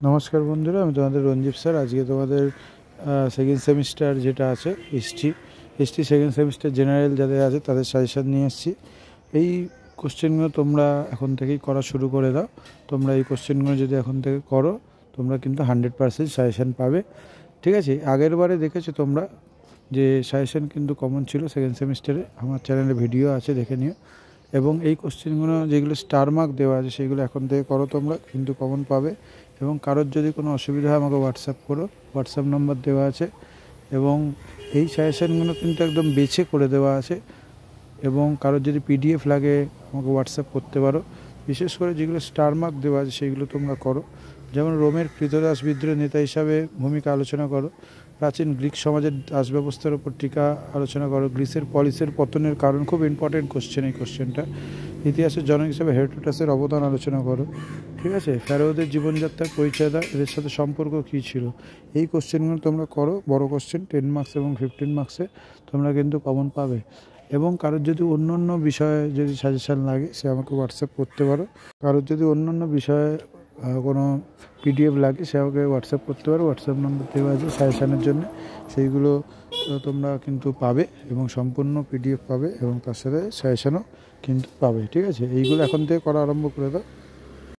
নমস্কার বন্ধুরা, আমি তোমাদের রঞ্জিত স্যার। আজকে তোমাদের সেকেন্ড সেমিস্টার যেটা আছে হিস্ট্রি সেকেন্ড সেমিস্টার জেনারেল যাদের আছে তাদের সাজেশান নিয়ে এসেছি। এই কোশ্চেনগুলো তোমরা এখন থেকেই করা শুরু করে দাও। তোমরা এই কোশ্চেনগুলো যদি এখন থেকে করো তোমরা কিন্তু 100% সাজেশান পাবে। ঠিক আছে, আগের বারে দেখেছো তোমরা যে সাজেশান কিন্তু কমন ছিল সেকেন্ড সেমিস্টারে, আমার চ্যানেলে ভিডিও আছে, দেখে নিও। এবং এই কোশ্চেনগুলো যেগুলো স্টার মার্ক দেওয়া আছে সেগুলো এখন থেকে করো, তোমরা কিন্তু কমন পাবে। এবং কারোর যদি কোনো অসুবিধা হয় আমাকে হোয়াটসঅ্যাপ করো, হোয়াটসঅ্যাপ নাম্বার দেওয়া আছে। এবং এই সাজেশানগুলো কিন্তু একদম বেছে করে দেওয়া আছে। এবং কারোর যদি পিডিএফ লাগে আমাকে হোয়াটসঅ্যাপ করতে পারো। বিশেষ করে যেগুলো স্টার মার্ক দেওয়া আছে সেইগুলো তোমরা করো। যেমন রোমের কৃতদাস বিদ্রোহের নেতা হিসাবে ভূমিকা আলোচনা করো, প্রাচীন গ্রিক সমাজের দাস ব্যবস্থার উপর টিকা আলোচনা করো, গ্রিসের পলিসের পতনের কারণ, খুব ইম্পর্টেন্ট কোশ্চেন এই কোশ্চেনটা। ইতিহাসের জনক হিসাবে হেরোডোটাসের অবদান আলোচনা করো। ঠিক আছে, ফ্যারাওদের জীবনযাত্রার পরিচয় দাও, এদের সাথে সম্পর্ক কী ছিল। এই কোশ্চেনগুলো তোমরা করো, বড় কোশ্চেন 10 মার্কস এবং 15 মার্কসে তোমরা কিন্তু কমন পাবে। এবং কারোর যদি অন্য অন্য বিষয়ে যদি সাজেশান লাগে সে আমাকে হোয়াটসঅ্যাপ করতে পারো। কারোর যদি অন্য অন্য বিষয়ে কোনো পিডিএফ লাগে সে আমাকে হোয়াটসঅ্যাপ করতে পারো, হোয়াটসঅ্যাপ নাম্বার দেওয়া আছে সাজেশানের জন্য। সেইগুলো তোমরা কিন্তু পাবে এবং সম্পূর্ণ পিডিএফ পাবে এবং তার সাথে সাজেশানও কিন্তু পাবে। ঠিক আছে, এইগুলো এখন থেকে করা আরম্ভ করে দাও।